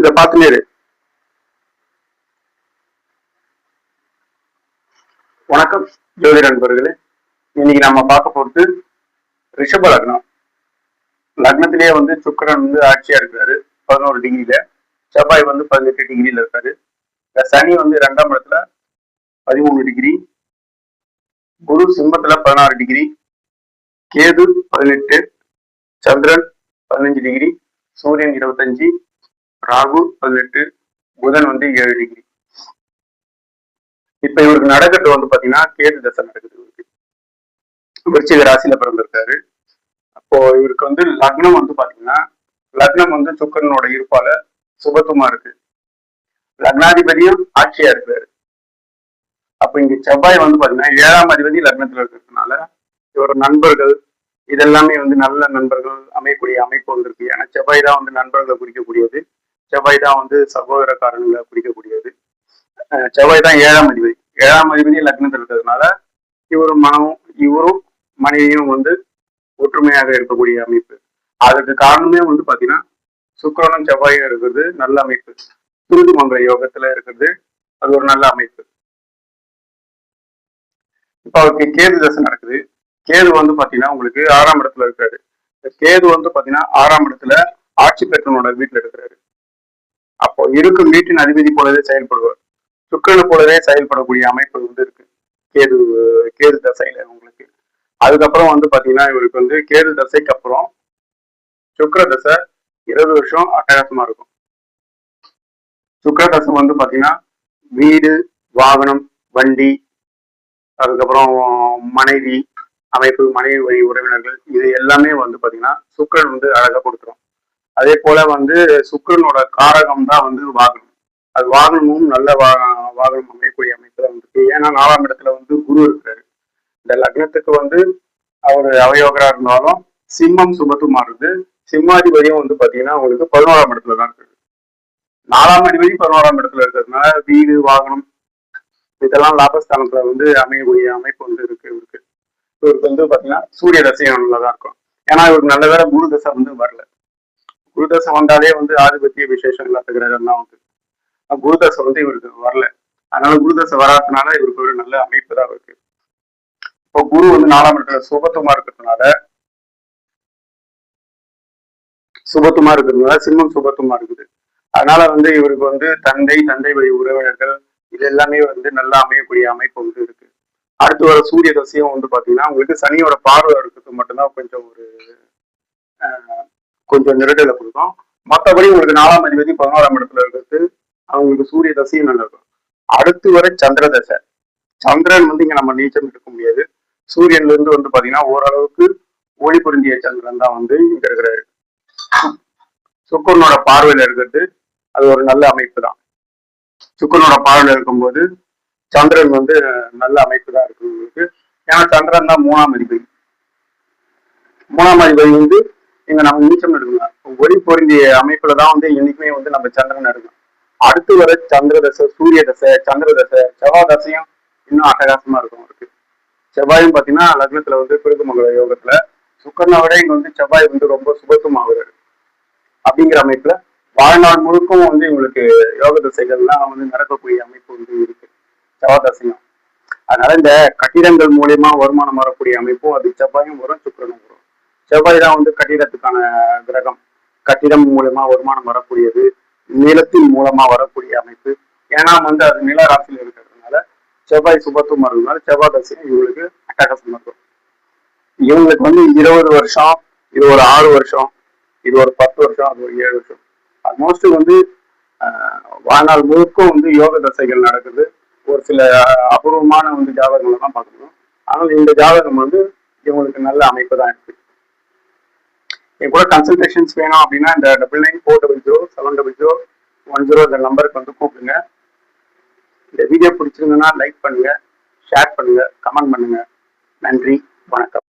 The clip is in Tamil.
இத பாத்துலேரு. வணக்கம் ஜோதி நண்பர்களே. இன்னைக்கு நம்ம பார்க்க போறது ரிஷப லக்னம். லக்னத்திலேயே வந்து சுக்கிரன் வந்து ஆட்சியா இருக்கிறாரு 11 டிகிரில, செவ்வாய் வந்து 18 டிகிரில இருக்காரு. சனி வந்து 2ஆம் இடத்துல 13 டிகிரி, குரு சிம்மத்துல 16 டிகிரி, கேது 18, சந்திரன் 15 டிகிரி, சூரியன் 25, ராகு 18, புதன் வந்து 7 டிகிரி. இப்ப இவருக்கு நடக்கிறது வந்து பாத்தீங்கன்னா கேது தசை நடக்குது. இவருக்கு விருச்சிக ராசியில பிறந்திருக்காரு. அப்போ இவருக்கு வந்து லக்னம் வந்து பாத்தீங்கன்னா, லக்னம் வந்து சுக்கிரனோட இருப்பால சுபத்துவமா இருக்கு. லக்னாதிபதியும் ஆட்சியா இருக்கிறாரு. அப்ப இங்க செவ்வாய் வந்து பாத்தீங்கன்னா 7ஆம் அதிபதி லக்னத்துல இருக்கிறதுனால இவரோட நண்பர்கள் இதெல்லாமே வந்து நல்ல நண்பர்கள் அமையக்கூடிய அமைப்பு வந்திருக்கு. ஏன்னா செவ்வாய் தான் வந்து நண்பர்களை குறிக்கக்கூடியது, செவ்வாய் தான் வந்து சகோதரக்காரங்களை குறிக்கக்கூடியது. செவ்வாய் தான் 7ஆம் அதிபதி. 7ஆம் அதிபதி லக்னத்தில் இருக்கிறதுனால இவரும் மனைவியும் வந்து ஒற்றுமையாக இருக்கக்கூடிய அமைப்பு. அதுக்கு காரணமே வந்து பாத்தீங்கன்னா சுக்கிரனும் செவ்வாயும் இருக்கிறது நல்ல அமைப்பு. துருது மங்கள யோகத்துல இருக்கிறது அது ஒரு நல்ல அமைப்பு. இப்ப அவருக்கு கேது தசை நடக்குது. கேது வந்து பாத்தீங்கன்னா உங்களுக்கு 6ஆம் இடத்துல இருக்காரு. கேது வந்து பாத்தீங்கன்னா 6ஆம் இடத்துல ஆட்சி பெற்றனோட வீட்டுல இருக்கிறாரு. அப்போ இருக்கும் வீட்டின் அதிபதி போலவே செயல்படுவார். சுக்கிரனை போலவே செயல்படக்கூடிய அமைப்பு வந்து இருக்கு கேது தசையில உங்களுக்கு. அதுக்கப்புறம் வந்து பாத்தீங்கன்னா இவருக்கு வந்து கேது தசைக்கு அப்புறம் சுக்கிர தசை 20 வருஷம் அட்டகாசமா இருக்கும். சுக்கிர தசை வந்து பாத்தீங்கன்னா வீடு, வாகனம், வண்டி, அதுக்கப்புறம் மனைவி அமைப்பு, மனைவி வழி உறவினர்கள், இது எல்லாமே வந்து பாத்தீங்கன்னா சுக்கிரன் வந்து அழகா கொடுத்துரும். அதே போல வந்து சுக்கிரனோட காரகம் தான் வந்து வாகனம். அது வாகனமும் நல்ல வாகனம் அமையக்கூடிய அமைப்புல வந்துருக்கு. ஏன்னா 4ஆம் இடத்துல வந்து குரு இருக்கிறாரு. இந்த லக்னத்துக்கு வந்து அவர் அவயோகரா இருந்தாலும் சிம்மம் சுபத்துவமா இருக்கு. சிம்மாதிபதியும் வந்து பாத்தீங்கன்னா உங்களுக்கு 11ஆம் இடத்துல தான் இருக்கு. 4ஆம் அதிபதி 11ஆம் இடத்துல இருக்கிறதுனால வீடு, வாகனம் இதெல்லாம் லாபஸ்தானத்துல வந்து அமையக்கூடிய அமைப்பு வந்து இருக்கு இவருக்கு. இவருக்கு வந்து பாத்தீங்கன்னா சூரிய தசையும் நல்லதா இருக்கும். ஏன்னா இவருக்கு நல்ல வேற குரு தசை வந்து வரல. குரு தசை வந்தாலே வந்து ஆதிபத்திய விசேஷம் இல்லாத கிரகம் தான் வந்து. குருதசை வந்து இவருக்கு வரல. அதனால குருதசை வராதனால இவருக்கு ஒரு நல்ல அமைப்பு தான் இருக்கு. இப்போ குரு வந்து 4ஆம் இடத்துல சுபத்துவமா இருக்கிறதுனால சிம்மம் சுபத்துவமா இருக்குது. அதனால வந்து இவருக்கு வந்து தந்தை வழி உறவினர்கள் இது எல்லாமே வந்து நல்லா அமையக்கூடிய அமைப்பு வந்து இருக்கு. அடுத்து வர சூரிய தசையும் வந்து பாத்தீங்கன்னா உங்களுக்கு சனியோட பார்வை இருக்கிறது மட்டும்தான் கொஞ்சம் நெருடலை கொடுக்கும். மற்றபடி உங்களுக்கு 4ஆம் அதிபதி 11ஆம் இடத்துல இருக்கிறது அவங்களுக்கு சூரிய தசையும் நல்லா இருக்கும். அடுத்து வரை சந்திர தசை. சந்திரன் வந்து இங்க நம்ம நீச்சம் இருக்க முடியாது. சூரியன்ல இருந்து வந்து பாத்தீங்கன்னா ஓரளவுக்கு ஒளி பொருந்திய சந்திரன் தான் வந்து இங்க இருக்கிறாரு. சுக்கிரனோட பார்வையில இருக்கிறது அது ஒரு நல்ல அமைப்பு தான். சுக்கிரனோட பார்வையில இருக்கும்போது சந்திரன் வந்து நல்ல அமைப்பு தான் இருக்கு உங்களுக்கு. ஏன்னா சந்திரன் தான் 3ஆம் அதிபதி. 3ஆம் அதிபதி வந்து இங்க நம்ம நீச்சம் எடுக்கணும். ஒளி பொருந்திய அமைப்புல தான் வந்து என்னைக்குமே வந்து நம்ம சந்திரன் எடுக்கணும். அடுத்து வர சந்திர தசை, சூரிய தசை, சந்திர தசை, செவ்வாய் தசையும் இன்னும் அட்டகாசமா இருக்கும் இருக்கு. செவ்வாயும் பாத்தீங்கன்னா லக்னத்துல வந்து திருமங்கல யோகத்துல சுக்கரனை விட இங்க வந்து செவ்வாய் வந்து ரொம்ப சுபத்துவம் ஆகுறாரு. அப்படிங்கிற அமைப்புல வாழ்நாள் முழுக்கும் வந்து இவங்களுக்கு யோக தசைகள்லாம் வந்து நடக்கக்கூடிய அமைப்பு வந்து இருக்கு செவ்வாய் தசையும். அதனால இந்த கட்டிடங்கள் மூலியமா வருமானம் வரக்கூடிய அமைப்பும் அது செவ்வாயும் வரும், சுக்கரனும் வரும். செவ்வாய் தான் வந்து கட்டிடத்துக்கான கிரகம். கட்டிடம் மூலியமா வருமானம் வரக்கூடியது, நிலத்தின் மூலமா வரக்கூடிய அமைப்பு. ஏன்னா வந்து அது நில ராசியில் இருக்கிறதுனால செவ்வாய் சுபத்துவமா இருக்கிறதுனால செவ்வாய் தசையும் இவங்களுக்கு அட்டகாசமா இருக்கும். இவங்களுக்கு வந்து 20 வருஷம், இது ஒரு 6 வருஷம், இது ஒரு 10 வருஷம், அது ஒரு 7 வருஷம். ஆல்மோஸ்ட் வந்து வாழ்நாள் முழுக்கும் வந்து யோக தசைகள் நடக்குது. ஒரு சில அபூர்வமான வந்து ஜாதகங்களை தான் பார்க்கணும். ஆனால் இந்த ஜாதகம் வந்து இவங்களுக்கு நல்ல அமைப்பு தான் இருக்கு. என் கூட கன்சல்டேஷன்ஸ் வேணும் அப்படின்னா இந்த 9940700700 இந்த நம்பருக்கு வந்து கூப்பிடுங்க. இந்த வீடியோ பிடிச்சிருந்ததுன்னா லைக் பண்ணுங்க, ஷேர் பண்ணுங்க, கமெண்ட் பண்ணுங்க. நன்றி, வணக்கம்.